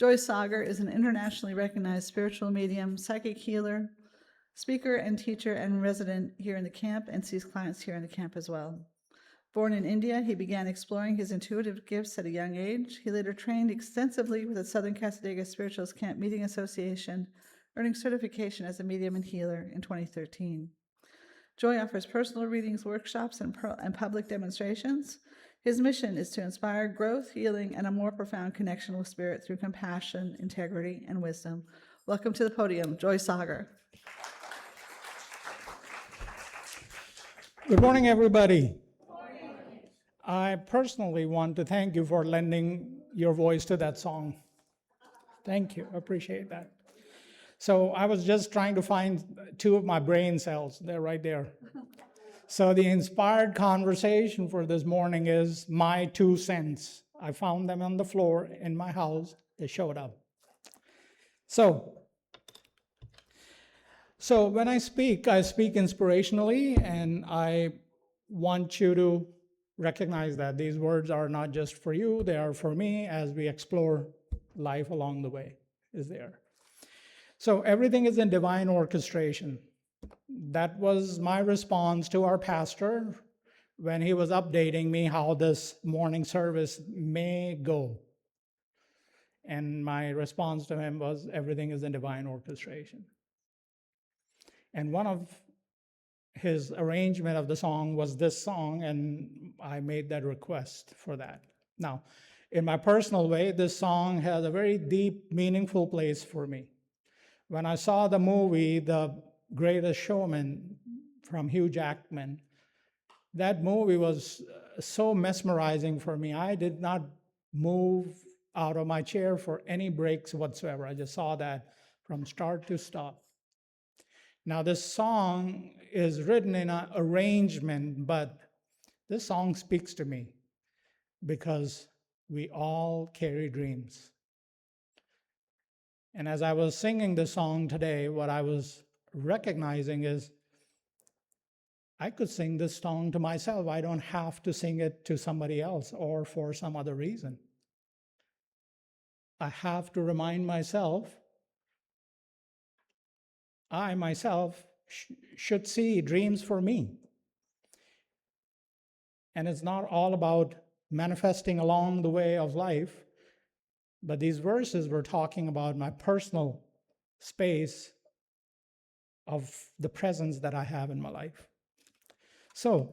Joyce Sagar is an internationally recognized spiritual medium, psychic healer, speaker and teacher and resident here in the camp, and sees clients here in the camp as well. Born in India, he began exploring his intuitive gifts at a young age. He later trained extensively with the Southern Cassadaga Spiritualist Camp Meeting Association, earning certification as a medium and healer in 2013. Joy offers personal readings, workshops, and public demonstrations. His mission is to inspire growth, healing, and a more profound connection with spirit through compassion, integrity, and wisdom. Welcome to the podium, Joy Sagar. Good morning, everybody. I personally want to thank you for lending your voice to that song. Thank you, appreciate that. So I was just trying to find two of my brain cells. They're right there. So the inspired conversation for this morning is my 2 cents. I found them on the floor in my house. They showed up. So when I speak inspirationally, and I want you to recognize that these words are not just for you, they are for me as we explore life along the way, is there. So everything is in divine orchestration. That was my response to our pastor when he was updating me how this morning service may go. And my response to him was, everything is in divine orchestration. And one of his arrangement of the song was this song, and I made that request for that. Now, in my personal way, this song has a very deep, meaningful place for me. When I saw the movie, The Greatest Showman from Hugh Jackman, that movie was so mesmerizing for me. I did not move out of my chair for any breaks whatsoever. I just saw that from start to stop. Now, this song is written in an arrangement, but this song speaks to me because we all carry dreams. And as I was singing the song today, what I was recognizing is I could sing this song to myself. I don't have to sing it to somebody else or for some other reason. I have to remind myself, I myself should see dreams for me. And it's not all about manifesting along the way of life, but these verses were talking about my personal space of the presence that I have in my life. So,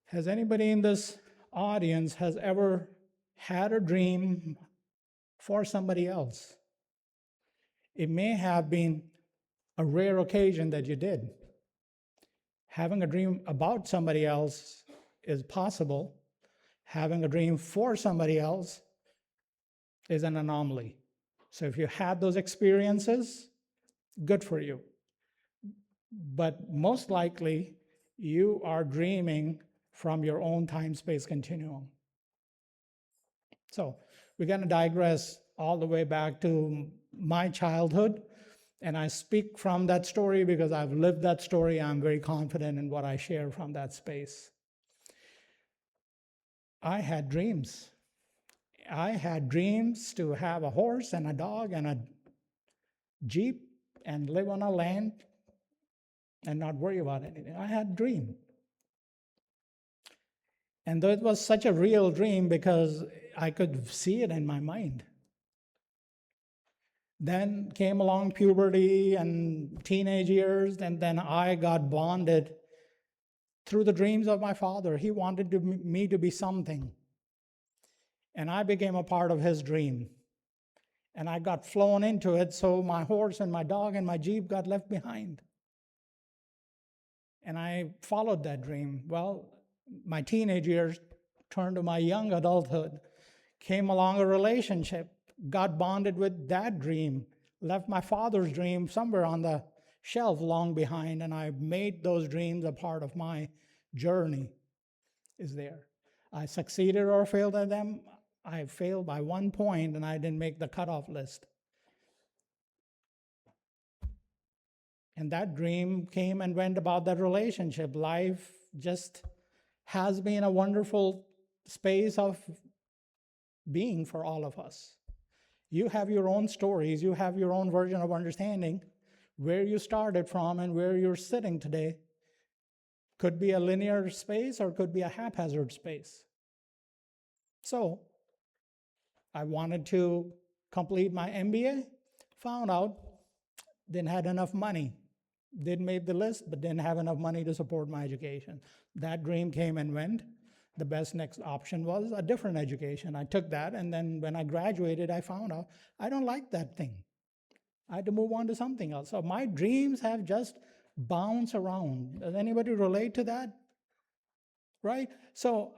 has anybody in this audience has ever had a dream for somebody else? It may have been a rare occasion that you did. Having a dream about somebody else is possible. Having a dream for somebody else is an anomaly. So if you had those experiences, good for you. But most likely, you are dreaming from your own time-space continuum. So we're going to digress all the way back to my childhood, and I speak from that story because I've lived that story. I'm very confident in what I share from that space. I had dreams. I had dreams to have a horse and a dog and a Jeep and live on a land and not worry about anything. I had a dream. And though it was such a real dream because I could see it in my mind. Then came along puberty and teenage years, and then I got bonded through the dreams of my father. He wanted me to be something. And I became a part of his dream. And I got flown into it, so my horse and my dog and my Jeep got left behind. And I followed that dream. Well, my teenage years turned to my young adulthood, came along a relationship, got bonded with that dream, left my father's dream somewhere on the shelf long behind, and I made those dreams a part of my journey, is there. I succeeded or failed at them. I failed by 1 point, and I didn't make the cutoff list. And that dream came and went about that relationship. Life just has been a wonderful space of being for all of us. You have your own stories, you have your own version of understanding. Where you started from and where you're sitting today could be a linear space or could be a haphazard space. So I wanted to complete my MBA, found out didn't have enough money. Didn't make the list, but didn't have enough money to support my education. That dream came and went. The best next option was a different education. I took that, and then when I graduated, I found out I don't like that thing. I had to move on to something else. So my dreams have just bounced around. Does anybody relate to that? Right? So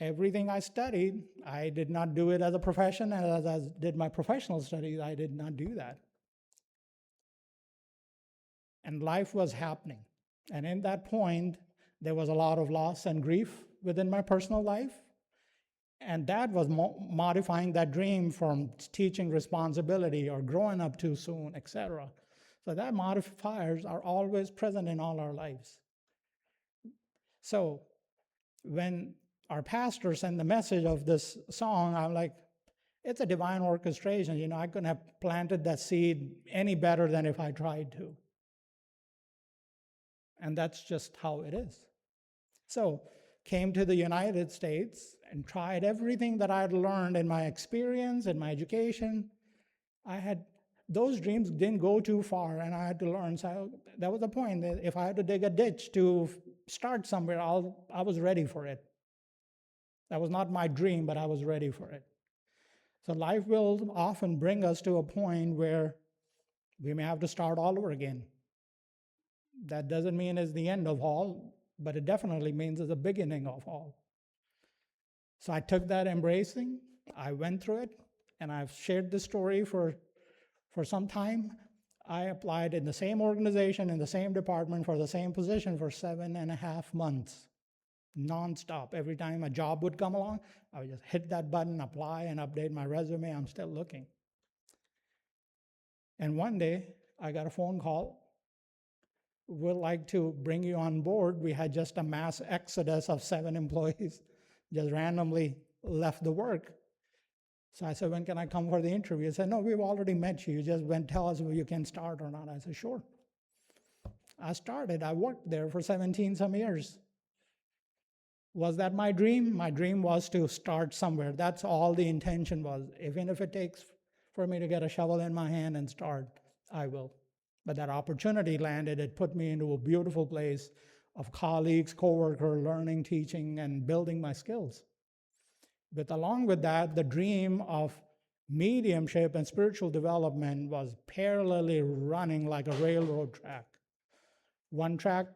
everything I studied, I did not do it as a profession, and as I did my professional studies, I did not do that. And life was happening. And in that point, there was a lot of loss and grief within my personal life. And that was modifying that dream from teaching responsibility or growing up too soon, etc. So that modifiers are always present in all our lives. So when our pastor sent the message of this song, I'm like, it's a divine orchestration. I couldn't have planted that seed any better than if I tried to. And that's just how it is. So came to the United States and tried everything that I had learned in my experience, in my education. Those dreams didn't go too far, and I had to learn. So that was the point, that if I had to dig a ditch to start somewhere, I was ready for it. That was not my dream, but I was ready for it. So life will often bring us to a point where we may have to start all over again. That doesn't mean it's the end of all, but it definitely means it's the beginning of all. So I took that embracing, I went through it, and I've shared this story for some time. I applied in the same organization, in the same department, for the same position for 7.5 months, nonstop. Every time a job would come along, I would just hit that button, apply, and update my resume. I'm still looking. And one day, I got a phone call. We'd like to bring you on board. We had just a mass exodus of 7 employees, just randomly left the work. So I said, when can I come for the interview? He said, no, we've already met you. You just went tell us if you can start or not. I said, sure. I started. I worked there for 17 some years. Was that my dream? My dream was to start somewhere. That's all the intention was. Even if it takes for me to get a shovel in my hand and start, I will. But that opportunity landed. It put me into a beautiful place of colleagues, co-workers, learning, teaching, and building my skills. But along with that, the dream of mediumship and spiritual development was parallelly running like a railroad track. One track,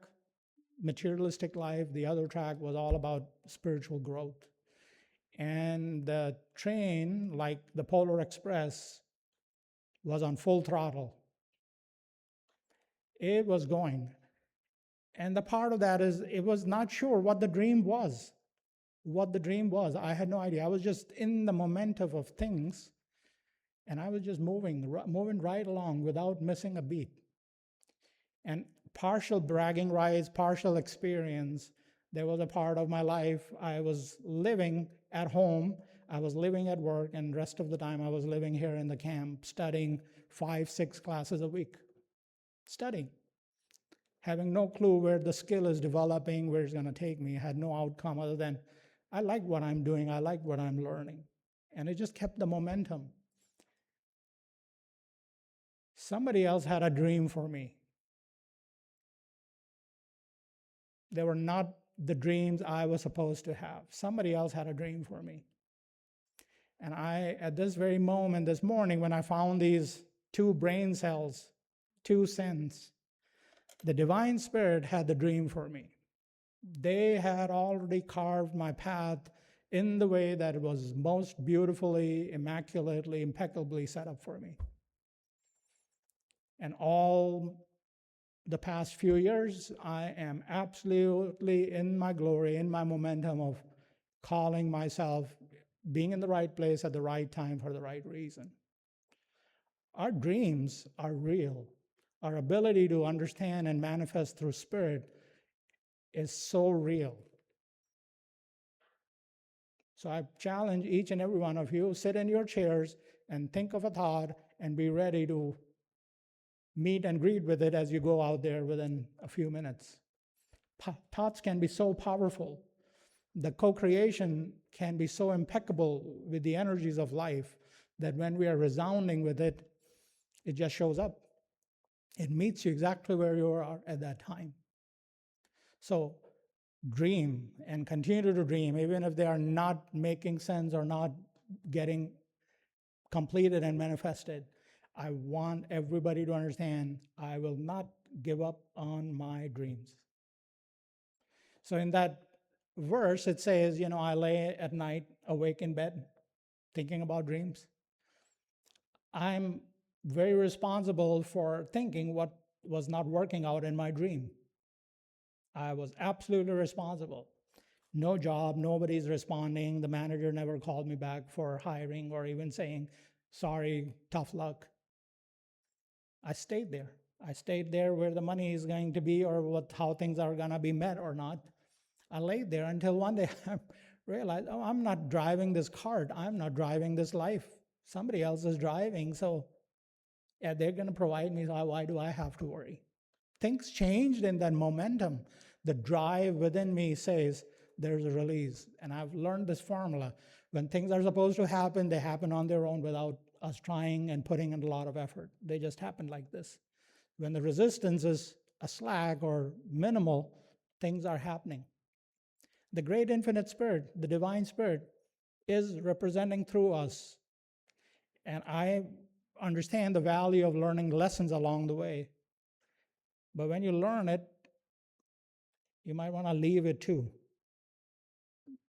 materialistic life, the other track was all about spiritual growth. And the train, like the Polar Express, was on full throttle. It was going. And the part of that is, it was not sure what the dream was. I had no idea. I was just in the momentum of things, and I was just moving right along without missing a beat. And partial bragging rights, partial experience, there was a part of my life I was living at home, I was living at work, and the rest of the time I was living here in the camp, studying 5-6 classes a week. Studying. Having no clue where the skill is developing, where it's going to take me. I had no outcome other than, I like what I'm doing, I like what I'm learning. And it just kept the momentum. Somebody else had a dream for me. They were not the dreams I was supposed to have. Somebody else had a dream for me. And I, at this very moment, this morning, when I found these 2 brain cells, 2 cents, the Divine Spirit had the dream for me. They had already carved my path in the way that it was most beautifully, immaculately, impeccably set up for me. And all the past few years, I am absolutely in my glory, in my momentum of calling myself, being in the right place at the right time for the right reason. Our dreams are real. Our ability to understand and manifest through spirit is so real. So I challenge each and every one of you, sit in your chairs and think of a thought and be ready to meet and greet with it as you go out there within a few minutes. Thoughts can be so powerful. The co-creation can be so impeccable with the energies of life that when we are resounding with it, it just shows up. It meets you exactly where you are at that time. So dream and continue to dream, even if they are not making sense or not getting completed and manifested. I want everybody to understand I will not give up on my dreams. So in that verse, it says, I lay at night awake in bed thinking about dreams. I'm very responsible for thinking what was not working out in my dream. I was absolutely responsible. No job, nobody's responding. The manager never called me back for hiring or even saying, sorry, tough luck. I stayed there. I stayed there where the money is going to be or how things are going to be met or not. I laid there until one day I realized, I'm not driving this cart. I'm not driving this life. Somebody else is driving, so yeah, they're going to provide me, so why do I have to worry? Things changed in that momentum. The drive within me says there's a release. And I've learned this formula. When things are supposed to happen, they happen on their own without us trying and putting in a lot of effort. They just happen like this. When the resistance is a slack or minimal, things are happening. The great infinite spirit, the divine spirit, is representing through us. And I understand the value of learning lessons along the way. But when you learn it, you might want to leave it too.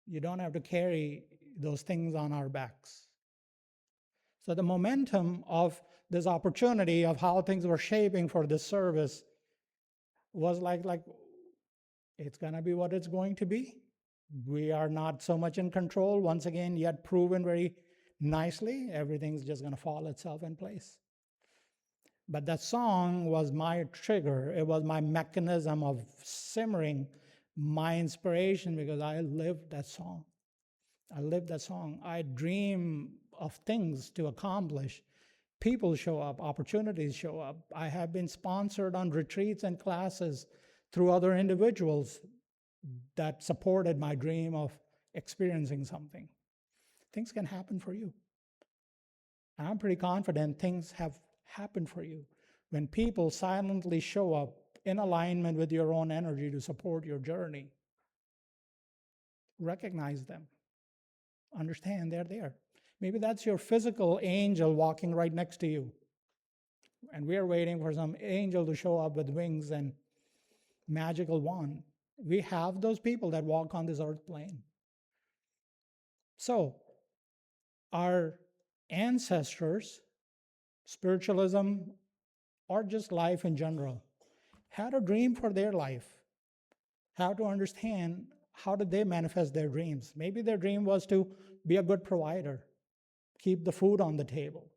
You don't have to carry those things on our backs. So the momentum of this opportunity of how things were shaping for this service was like it's going to be what it's going to be. We are not so much in control, once again, yet proven very nicely. Everything's just going to fall itself in place. But that song was my trigger. It was my mechanism of simmering my inspiration because I lived that song. I lived that song. I dream of things to accomplish. People show up, opportunities show up. I have been sponsored on retreats and classes through other individuals that supported my dream of experiencing something. Things can happen for you. And I'm pretty confident things have happened for you when people silently show up in alignment with your own energy to support your journey. Recognize them. Understand they're there. Maybe that's your physical angel walking right next to you. And we're waiting for some angel to show up with wings and magical wand. We have those people that walk on this earth plane. So, our ancestors, spiritualism, or just life in general, had a dream for their life. How to understand how did they manifest their dreams. Maybe their dream was to be a good provider, keep the food on the table.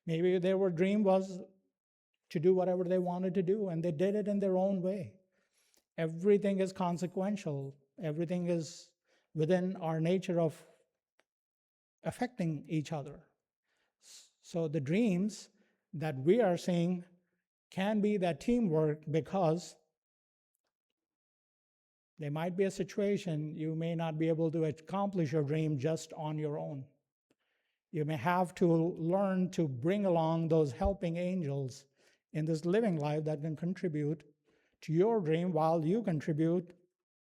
Maybe their dream was to do whatever they wanted to do, and they did it in their own way. Everything is consequential. Everything is within our nature of affecting each other. So the dreams that we are seeing can be that teamwork because there might be a situation you may not be able to accomplish your dream just on your own. You may have to learn to bring along those helping angels in this living life that can contribute to your dream while you contribute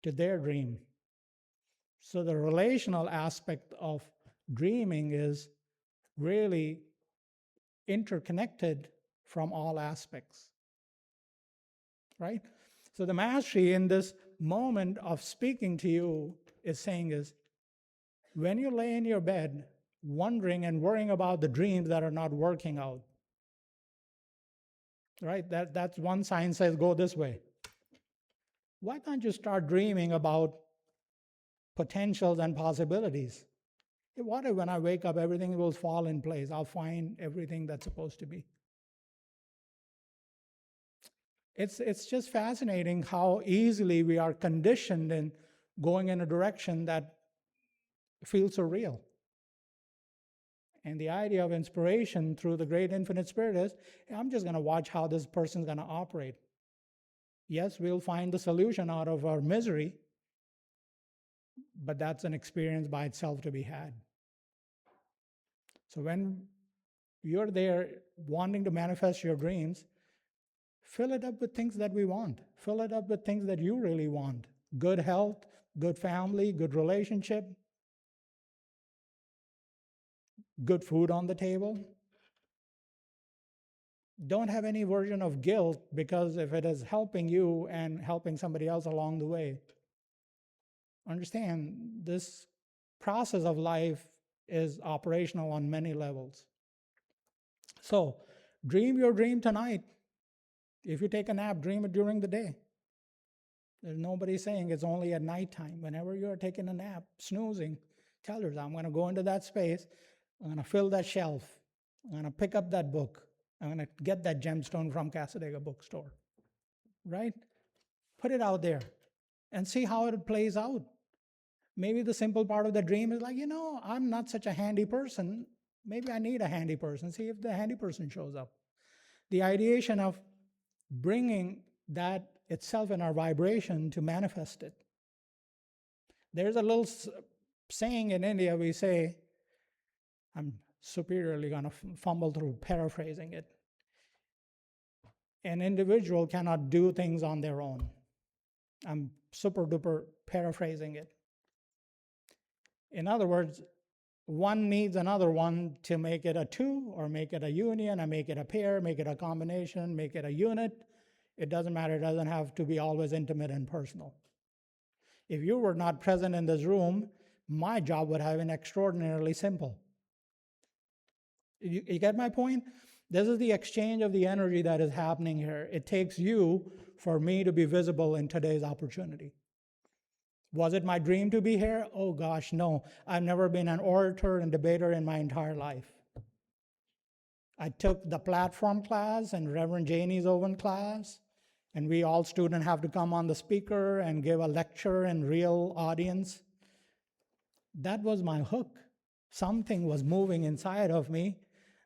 to their dream. So the relational aspect of dreaming is really interconnected from all aspects, right? So the mastery in this moment of speaking to you is saying is, when you lay in your bed wondering and worrying about the dreams that are not working out, right? That's one sign says go this way. Why can't you start dreaming about potentials and possibilities? What if when I wake up, everything will fall in place? I'll find everything that's supposed to be. It's just fascinating how easily we are conditioned in going in a direction that feels so real. And the idea of inspiration through the great infinite spirit is, hey, I'm just going to watch how this person's going to operate. Yes, we'll find the solution out of our misery, but that's an experience by itself to be had. So when you're there wanting to manifest your dreams, fill it up with things that we want. Fill it up with things that you really want. Good health, good family, good relationship, good food on the table. Don't have any version of guilt, because if it is helping you and helping somebody else along the way, understand this process of life is operational on many levels. So dream your dream tonight. If you take a nap, dream it during the day. There's nobody saying it's only at nighttime. Whenever you're taking a nap, snoozing, tell yourself, I'm going to go into that space. I'm going to fill that shelf. I'm going to pick up that book. I'm going to get that gemstone from Cassadaga bookstore. Right? Put it out there and see how it plays out. Maybe the simple part of the dream is like, I'm not such a handy person. Maybe I need a handy person. See if the handy person shows up. The ideation of bringing that itself in our vibration to manifest it. There's a little saying in India, we say, I'm superiorly going to fumble through paraphrasing it. An individual cannot do things on their own. I'm super duper paraphrasing it. In other words, one needs another one to make it a two, or make it a union, or make it a pair, make it a combination, make it a unit. It doesn't matter. It doesn't have to be always intimate and personal. If you were not present in this room, my job would have been extraordinarily simple. You get my point? This is the exchange of the energy that is happening here. It takes you for me to be visible in today's opportunity. Was it my dream to be here? Oh gosh, no. I've never been an orator and debater in my entire life. I took the platform class and Reverend Janie's oven class, and we all students have to come on the speaker and give a lecture in real audience. That was my hook. Something was moving inside of me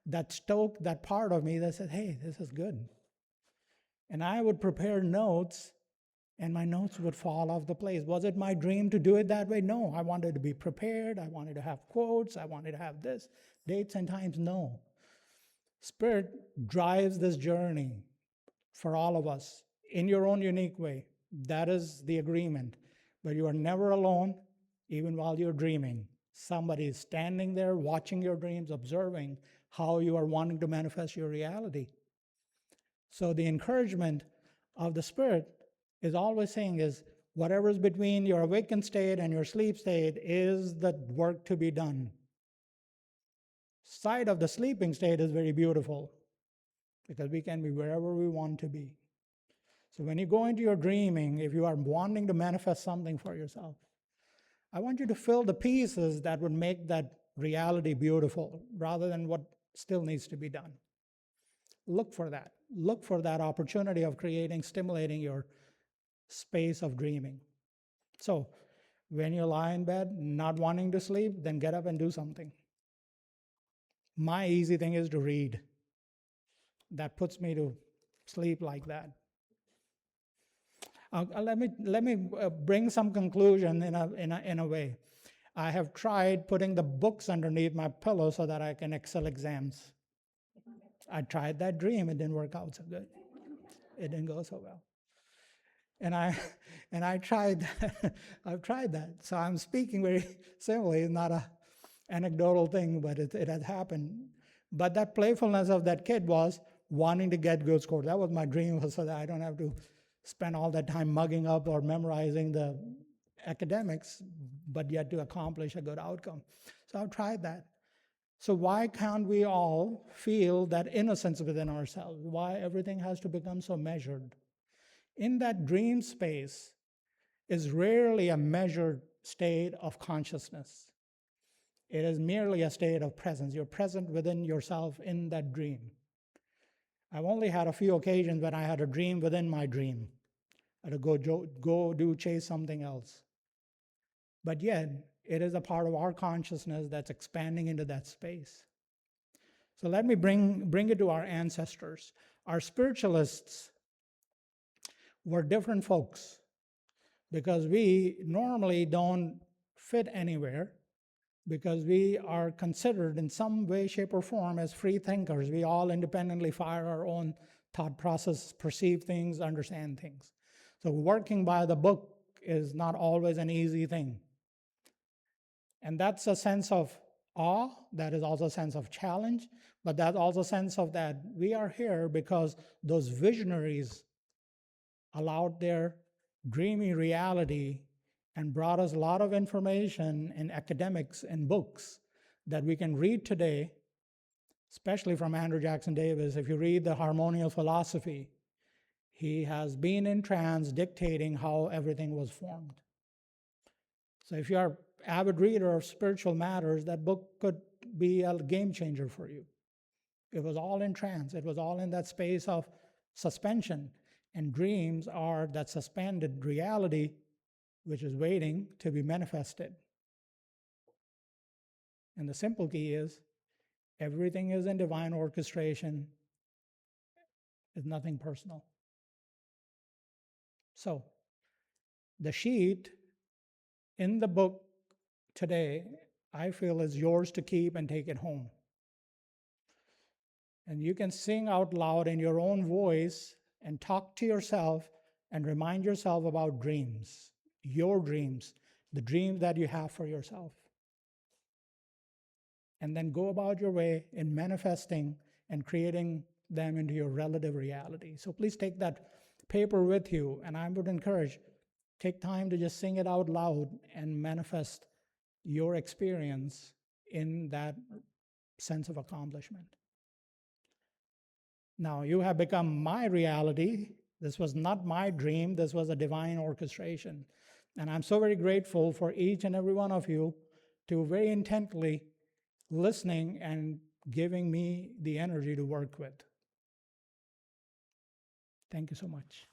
that stoked that part of me that said, hey, this is good. And I would prepare notes, and my notes would fall off the place. Was it my dream to do it that way? No. I wanted to be prepared. I wanted to have quotes. I wanted to have this, dates and times. No. Spirit drives this journey for all of us in your own unique way. That is the agreement. But you are never alone, even while you're dreaming. Somebody is standing there watching your dreams, observing how you are wanting to manifest your reality. So the encouragement of the Spirit is always saying is, whatever is between your awakened state and your sleep state is the work to be done. Side of the sleeping state is very beautiful, because we can be wherever we want to be. So when you go into your dreaming, if you are wanting to manifest something for yourself, I want you to fill the pieces that would make that reality beautiful, rather than what still needs to be done. Look for that. Look for that opportunity of creating, stimulating your space of dreaming. So when you lie in bed, not wanting to sleep, then get up and do something. My easy thing is to read. That puts me to sleep like that. Let me bring some conclusion in a way. I have tried putting the books underneath my pillow so that I can excel exams. I tried that dream. It didn't work out so good. It didn't go so well. And I tried that. I've tried that. So I'm speaking very simply. It's not an anecdotal thing, but it has happened. But that playfulness of that kid was wanting to get good scores. That was my dream, so that I don't have to spend all that time mugging up or memorizing the academics, but yet to accomplish a good outcome. So I've tried that. So why can't we all feel that innocence within ourselves? Why everything has to become so measured? In that dream space is rarely a measured state of consciousness. It is merely a state of presence. You're present within yourself in that dream. I've only had a few occasions when I had a dream within my dream. I had to chase something else. But yet, it is a part of our consciousness that's expanding into that space. So let me bring it to our ancestors. Our spiritualists were different folks because we normally don't fit anywhere, because we are considered in some way, shape, or form as free thinkers. We all independently fire our own thought process, perceive things, understand things. So working by the book is not always an easy thing. And that's a sense of awe, that is also a sense of challenge, but that's also a sense of that we are here because those visionaries allowed their dreamy reality and brought us a lot of information in academics and books that we can read today, especially from Andrew Jackson Davis. If you read the Harmonial Philosophy, he has been in trance dictating how everything was formed. So if you are an avid reader of spiritual matters, that book could be a game changer for you. It was all in trance. It was all in that space of suspension. And dreams are that suspended reality which is waiting to be manifested. And the simple key is everything is in divine orchestration. It's nothing personal. So the sheet in the book today, I feel, is yours to keep and take it home. And you can sing out loud in your own voice and talk to yourself and remind yourself about dreams, your dreams, the dreams that you have for yourself. And then go about your way in manifesting and creating them into your relative reality. So please take that paper with you, and I would encourage, take time to just sing it out loud and manifest your experience in that sense of accomplishment. Now, you have become my reality. This was not my dream. This was a divine orchestration. And I'm so very grateful for each and every one of you to very intently listening and giving me the energy to work with. Thank you so much.